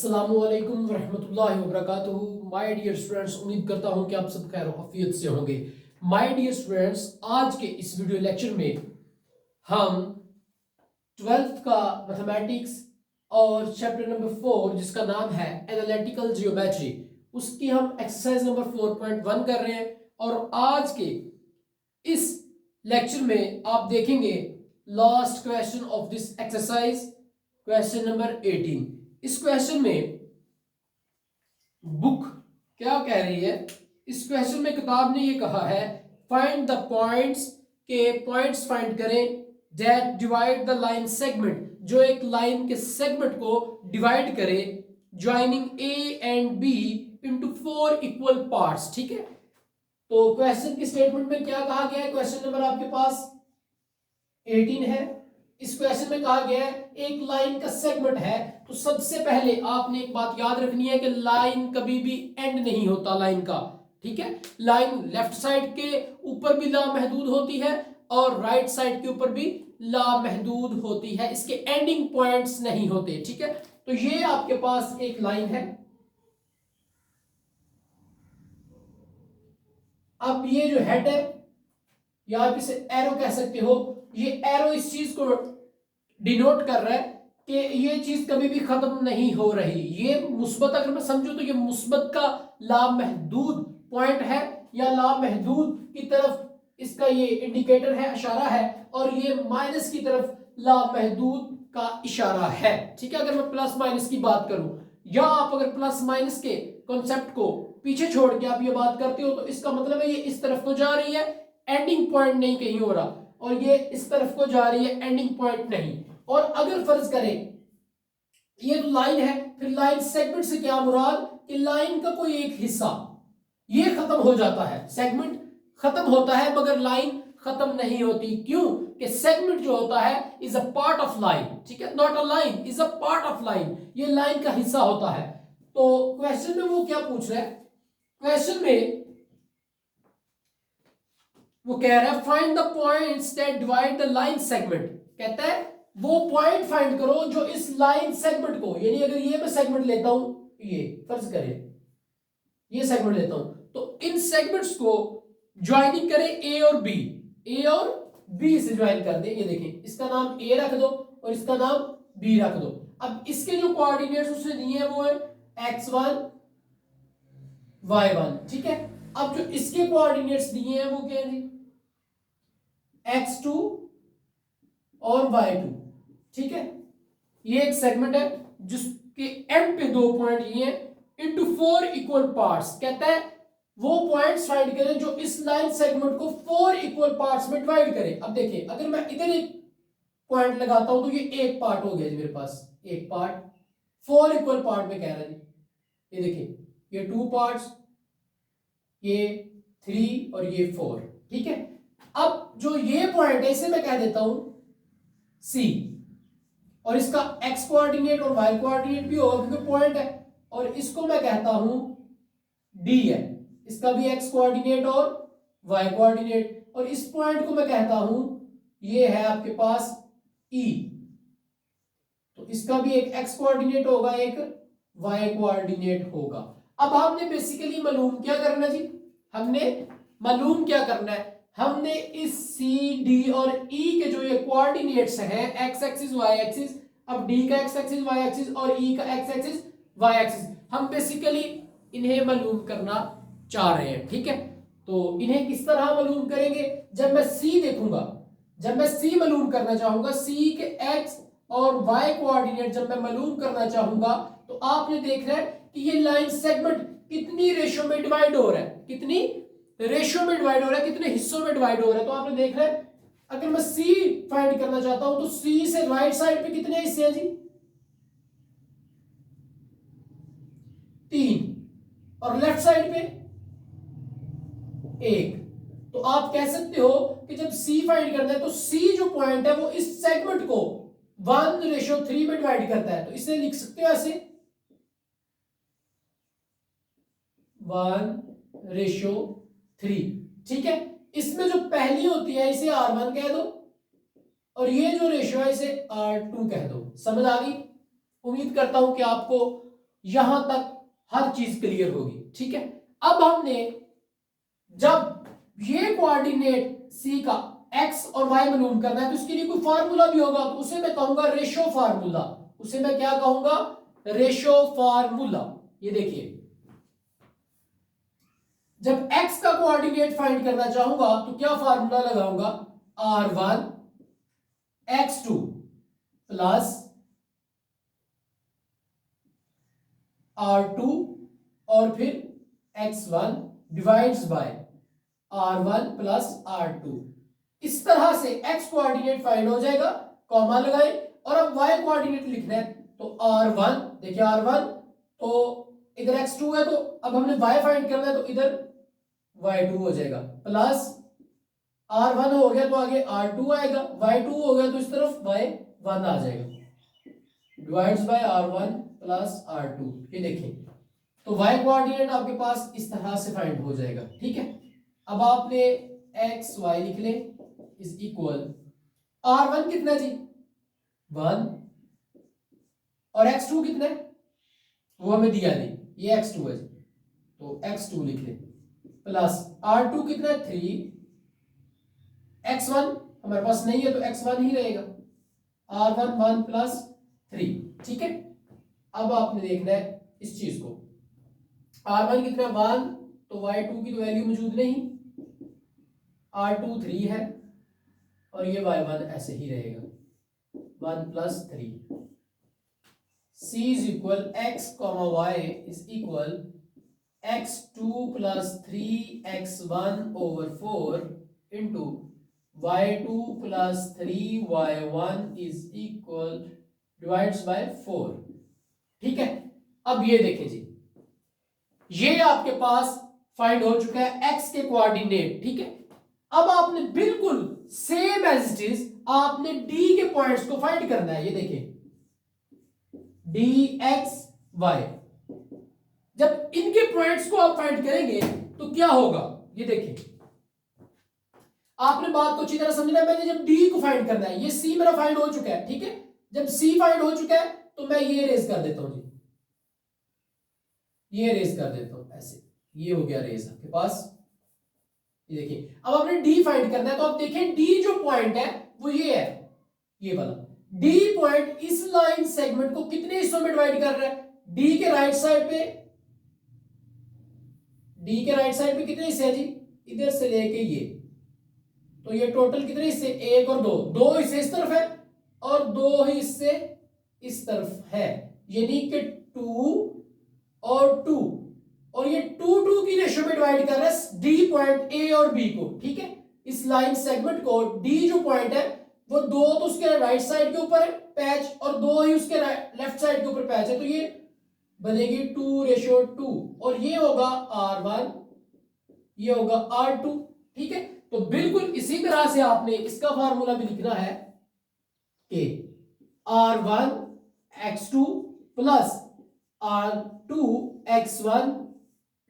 अस्सलामुअलैकुम वरहमतुल्लाहि वबरकातुहू। My dear students, उम्मीद करता हूं कि आप सब खैर आफियत से होंगे। माय डियर स्टूडेंट्स, आज के इस वीडियो लेक्चर में हम 12th का मैथमेटिक्स और चैप्टर नंबर 4 जिसका नाम है एनालिटिकल जियोमेट्री, उसकी हम एक्सरसाइज नंबर 4.1 कर रहे हैं। और आज के इस लेक्चर में आप देखेंगे last question of this exercise, question number 18। इस क्वेश्चन में बुक क्या कह रही है? इस क्वेश्चन में किताब ने ये कहा है, फाइंड द पॉइंट्स, के पॉइंट्स फाइंड करें that divide the line segment, जो एक लाइन के सेगमेंट को डिवाइड करे, joining A and B into 4 equal parts. ठीक है, तो क्वेश्चन की स्टेटमेंट में क्या कहा गया है? क्वेश्चन नंबर आपके पास 18 है। इस क्वेश्चन में कहा गया है एक लाइन का सेगमेंट है, तो सबसे पहले आपने एक बात याद रखनी है कि लाइन कभी भी एंड नहीं होता लाइन का। ठीक है, लाइन लेफ्ट साइड के ऊपर भी लामहदूद होती है और राइट साइड के ऊपर भी लामहदूद होती है, इसके एंडिंग पॉइंट्स नहीं होते। ठीक है, तो ये आपके पास एक लाइन है। अब ये जो हेड है, या आप इसे एरो कह सकते हो, ये एरो इस चीज को डिनोट कर रहा है कि ये चीज कभी भी खत्म नहीं हो रही। ये मुस्बत, अगर मैं समझूं तो ये मुस्बत का लामहदूद पॉइंट है, या लामहदूद की तरफ इसका ये इंडिकेटर है, इशारा है, और ये माइनस की तरफ लामहदूद का इशारा है। ठीक है, अगर मैं प्लस माइनस की बात करूं, या आप अगर प्लस माइनस के कॉन्सेप्ट को पीछे छोड़ के आप ये बात करते हो, तो इसका मतलब है ये इस तरफ को जा रही है, एंडिंग पॉइंट नहीं कहीं हो रहा, और ये इस तरफ को जा रही है, एंडिंग पॉइंट नहीं। और अगर फर्ज करें ये तो लाइन है, फिर लाइन सेगमेंट से क्या मुराद कि लाइन का कोई एक हिस्सा ये खत्म हो जाता है, सेगमेंट खत्म होता है मगर लाइन खत्म नहीं होती। क्यों? कि सेगमेंट जो होता है is a part of line. ठीक है, not a line, is a part of line, ये लाइन का हिस्सा होता है। तो क्वेश्चन में वो क्या पूछ रहा है? क्वेश्चन में वो कह रहा है find the points that divide the line segment. कहता है वो पॉइंट फाइंड करो जो इस लाइन सेगमेंट को, यानी अगर ये मैं सेगमेंट लेता हूं, ये फर्ज करें ये सेगमेंट लेता हूं, तो इन सेगमेंट्स को ज्वाइनिंग करें ए और बी, ए और बी से ज्वाइन कर दे। ये देखें, इसका नाम ए रख दो और इसका नाम बी रख दो। अब इसके जो कोऑर्डिनेट्स उसने दिए हैं वो है x1 y1। ठीक है, अब जो इसके कोऑर्डिनेट्स दिए हैं वो क्या है? x2 और y2। ठीक है, ये एक सेगमेंट है जिसके एंड पे 2 पॉइंट ये हैं, इनटू 4 इक्वल पार्ट्स। कहता है वो पॉइंट्स फाइंड करें जो इस लाइन सेगमेंट को 4 इक्वल पार्ट्स में डिवाइड करें। अब देखिए, अगर मैं इधर एक पॉइंट लगाता हूं तो ये एक पार्ट हो गया जी, मेरे पास एक पार्ट 4 इक्वल पार्ट में कह रहा है जी। ये देखिए, ये 2 पार्ट्स, ये 3 और ये 4। ठीक है, अब जो ये पॉइंट है इसे मैं कह देता हूं C, और इसका x कोऑर्डिनेट और y कोऑर्डिनेट भी होगा क्योंकि पॉइंट है, और इसको मैं कहता हूं D है, इसका भी x कोऑर्डिनेट और y कोऑर्डिनेट, और इस पॉइंट को मैं कहता हूं ये है आपके पास E, तो इसका भी एक x कोऑर्डिनेट होगा, एक y कोऑर्डिनेट होगा। अब हमने बेसिकली मालूम क्या करना जी? हमने मालूम क्या करना है? हमने इस C, D और E के जो ये कोऑर्डिनेट्स हैं, x एक्सिस y एक्सिस, अब D का x एक्सिस y एक्सिस और E का x एक्सिस y एक्सिस, हम बेसिकली इन्हें मालूम करना चाह रहे हैं। ठीक है, तो इन्हें किस तरह मालूम करेंगे? जब मैं C देखूंगा, जब मैं C मालूम करना चाहूंगा, C के x और y कोऑर्डिनेट जब मैं मालूम करना चाहूंगा, तो आपने देखना है कि ये लाइन सेगमेंट कितनी रेशियो में डिवाइड हो रहा है, कितनी रेशियो में डिवाइड हो रहा है, कितने हिस्सों में डिवाइड हो रहा है। तो आपने देखना है, अगर मैं C फाइंड करना चाहता हूं तो C से राइट साइड पे कितने हिस्से हैं जी? 3, और लेफ्ट साइड पे 1। तो आप कह सकते हो कि जब C फाइंड करना है तो C जो पॉइंट है वो इस सेगमेंट को 1:3 में डिवाइड करता है। तो इसे लिख सकते हो ऐसे 1:3। ठीक है, इसमें जो पहली होती है इसे R1 कह दो, और ये जो रेशियो है इसे R2 कह दो। समझ आ गई? उम्मीद करता हूं कि आपको यहां तक हर चीज क्लियर होगी। ठीक है, अब हमने जब ये कोऑर्डिनेट सी का एक्स और वाई मालूम करना है तो इसके लिए कोई फार्मूला भी होगा, तो उसे मैं कहूंगा रेशो फार्मूला। उसे मैं क्या कहूंगा? Ratio formula. ये देखिए, जब x का कोऑर्डिनेट फाइंड करना चाहूंगा तो क्या फार्मूला लगाऊंगा? r1 x2 प्लस r2 और फिर x1 divides bye r1 plus r2। इस तरह से x कोऑर्डिनेट फाइंड हो जाएगा, कॉमा लगाए। और अब y कोऑर्डिनेट लिखना है तो r1, देखिए r1 तो इधर x2 है, तो अब हमने y फाइंड करना है तो इधर y2 हो जाएगा, प्लस r1 हो गया तो आगे r2 आएगा, y2 हो गया तो इस तरफ y1 आ जाएगा, divides bye r1 plus r2। ये देखें, तो y कोऑर्डिनेट आपके पास इस तरह से फाइंड हो जाएगा। ठीक है, अब आपने x y लिख ले इज इक्वल r1 कितना जी? 1, और x2 कितना है वो हमें दिया नहीं, ये x2 है, तो x2 लिख ले, प्लस r2 कितना है? 3, x1 हमारे पास नहीं है तो x1 ही रहेगा, r1 1 प्लस 3। ठीक है, अब आपने देखना है इस चीज को, r1 कितना 1, तो y2 की तो वैल्यू मौजूद नहीं, r2 3 है और ये y1 ऐसे ही रहेगा, 1 plus 3। c is equal x comma y is equal x2 plus 3x1 over 4 into y2 plus 3y1 is equal divides bye 4। ठीक है, अब ये देखें जी, ये आपके पास फाइंड हो चुका है x के कोऑर्डिनेट। ठीक है, अब आपने बिल्कुल सेम एज इट इज आपने d के पॉइंट्स को फाइंड करना है। ये देखें dx y, जब इनके पॉइंट्स को आप फाइंड करेंगे तो क्या होगा? ये देखें, आपने बात को अच्छी तरह समझना है। मैंने जब d को फाइंड करना है, ये c मेरा फाइंड हो चुका है। ठीक है, जब c फाइंड हो चुका है तो मैं ये रेज कर देता हूं जी, ये रेज कर देता हूं ऐसे, ये हो गया रेज आपके पास। ये देखिए, अब आपने d फाइंड करना है तो आप देखें d जो पॉइंट है वो ये है, ये वाला d पॉइंट इस लाइन सेगमेंट को कितने हिस्सों में डिवाइड कर रहा है? d के राइट साइड पे, d के राइट साइड पे कितने हिस्से हैं जी? इधर से लेके ये, तो ये टोटल कितने हिस्से? 1 और 2, 2 हिस्से इस तरफ है और 2 ही हिस्से इस तरफ है, यानी कि 2 और 2, और ये 2 की रेशियो में डिवाइड कर रहा है डी पॉइंट ए और बी को। ठीक है, इस लाइन सेगमेंट को डी जो पॉइंट है वो 2 तो उसके राइट साइड के ऊपर है पैच, और 2 ही उसके लेफ्ट साइड के ऊपर पैच है, तो ये बनेगी 2:2, और ये होगा r1, ये होगा r2। ठीक है, तो बिल्कुल इसी तरह से आपने इसका फार्मूला भी लिखना है कि r1 x2 plus r2 x1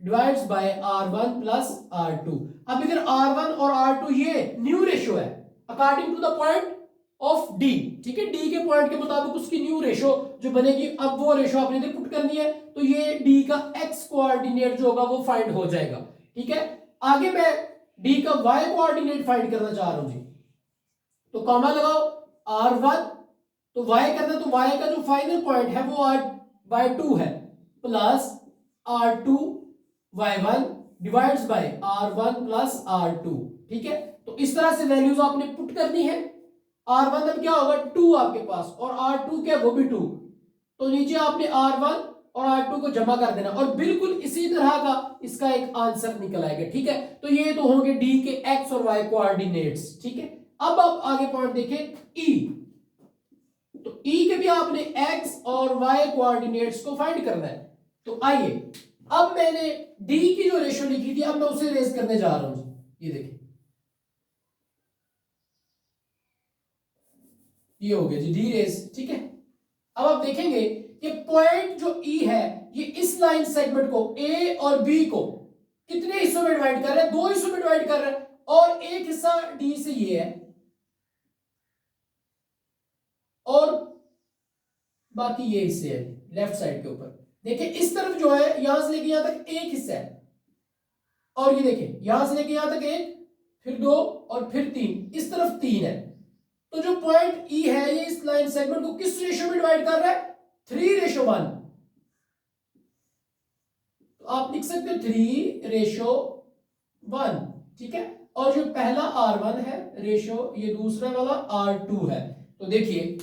divides bye r1 plus r2। अब इधर r1 और r2 ये न्यू रेशियो है according to the point of d। ठीक है, d के पॉइंट के मुताबिक उसकी न्यू रेशियो जो बनेगी, अब वो रेशियो आपने इधर पुट करनी है, तो ये d का x कोऑर्डिनेट जो होगा वो फाइंड हो जाएगा। ठीक है, आगे मैं d का y कोऑर्डिनेट फाइंड करना चाह रहा हूं जी, तो कॉमा लगाओ, r1 तो y करना, तो y का जो फाइनल पॉइंट है वो r/2 है, plus r2 y1 divides bye r1 plus r2। ठीक है, तो इस तरह से वैल्यूज आपने पुट करनी है। r1 अब क्या होगा? 2 आपके पास, और r2 क्या, वो भी 2, तो नीचे आपने r1 और r2 को जमा कर देना, और बिल्कुल इसी तरह का इसका एक आंसर निकल आएगा। ठीक है, तो ये तो होंगे d के x और y कोऑर्डिनेट्स। ठीक है, अब आप आगे पॉइंट देखें e, तो e के भी आपने x और y कोऑर्डिनेट्स को फाइंड करना है। तो आइए, अब मैंने d की जो रेशियो लिखी थी अब मैं उसे रेज करने जा रहा हूं। ये देखिए, ये हो गया जी d रेज। ठीक है, अब आप देखेंगे कि पॉइंट जो e है ये इस लाइन सेगमेंट को a और b को कितने हिस्सों में डिवाइड कर रहा है? 2 हिस्सों में डिवाइड कर रहा है, और एक हिस्सा d से ये है और बाकी ये हिस्से है लेफ्ट साइड के ऊपर, देखिए इस तरफ जो है यहां से लेके यहां तक एक हिस्सा है, और ये देखिए यहां से लेके यहां तक एक, फिर दो और फिर तीन, इस तरफ तीन है। तो जो पॉइंट ई है ये इस लाइन सेगमेंट को किस रेशियो में डिवाइड कर रहा है? 3:1। तो आप लिख सकते हो 3:1, ठीक है। और जो पहला R1 है रेशियो, ये दूसरा वाला R2 है। तो देखिए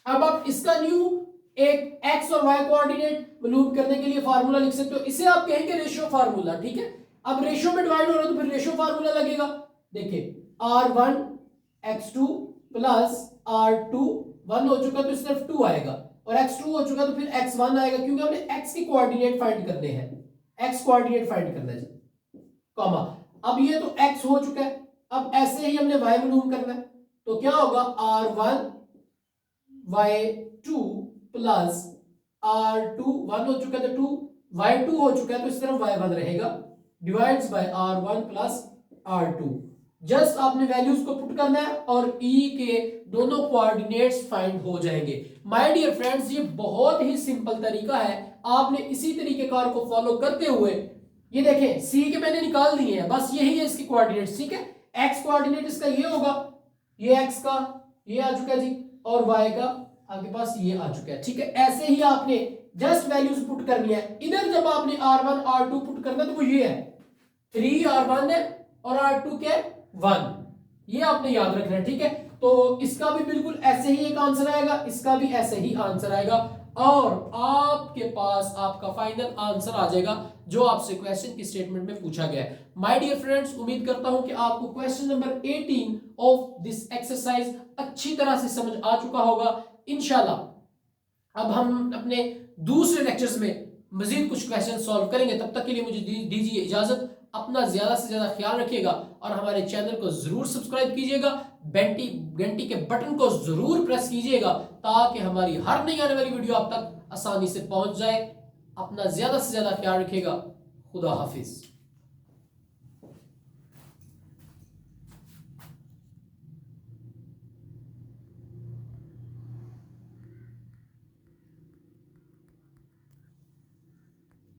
अब आप इसका न्यू एक एक्स और वाई कोऑर्डिनेट मालूम करने के लिए फार्मूला लिख सकते हो, इसे आप कहेंगे रेशियो फार्मूला, ठीक है। अब रेशियो में डिवाइड हो रहा है तो फिर रेशियो फार्मूला लगेगा। देखिए R1 x2 प्लस R2, 1 हो चुका तो सिर्फ 2 आएगा, और x2 हो चुका तो फिर x1 आएगा, क्योंकि हमने x के कोऑर्डिनेट फाइंड करने हैं, x कोऑर्डिनेट फाइंड करना है जी, कॉमा। अब ये तो x हो चुका है, अब ऐसे ही हमने y मालूम करना है, तो क्या होगा R1 y2 प्लस R2, 1 हो चुका है तो 2, y2 हो चुका है तो इस तरफ y1 रहेगा, divides bye R1 plus R2। Just आपने वैल्यूज को पुट करना है और E के दोनों कोऑर्डिनेट्स फाइंड हो जाएंगे। माय डियर फ्रेंड्स, ये बहुत ही सिंपल तरीका है, आपने इसी तरीके कार को फॉलो करते हुए, ये देखें C के मैंने निकाल दिए हैं, बस यही है इसकी कोऑर्डिनेट्स, ठीक है। x कोऑर्डिनेट इसका ये होगा, ये x का ये आ चुका है जी, और y का आपके पास ये आ चुका है, ठीक है। ऐसे ही आपने जस्ट वैल्यूज पुट करनी है। इधर जब आपने R1 R2 पुट करना है तो वो ये है 3R1 है और R2 क्या है 1, ये आपने याद रखना है, ठीक है। तो इसका भी बिल्कुल ऐसे ही एक आंसर आएगा, इसका भी ऐसे ही आंसर आएगा, और आपके पास आपका फाइनल आंसर आ जाएगा जो आपसे क्वेश्चन की स्टेटमेंट में पूछा गया है। माय डियर फ्रेंड्स, उम्मीद करता हूं कि आपको question number 18 of this exercise अच्छी तरह से समझ आ चुका होगा। इंशाल्लाह अब हम अपने दूसरे लेक्चर्स में मजीद कुछ क्वेश्चन सॉल्व करेंगे। तब तक के लिए मुझे दीजिए इजाजत। अपना ज्यादा से ज्यादा ख्याल रखिएगा और हमारे चैनल को जरूर सब्सक्राइब कीजिएगा, घंटी के बटन को जरूर प्रेस कीजिएगा ताकि हमारी हर नई आने वाली वीडियो आप तक आसानी से पहुंच जाए। अपना ज्यादा से ज्यादा ख्याल रखिएगा। खुदा हाफिज।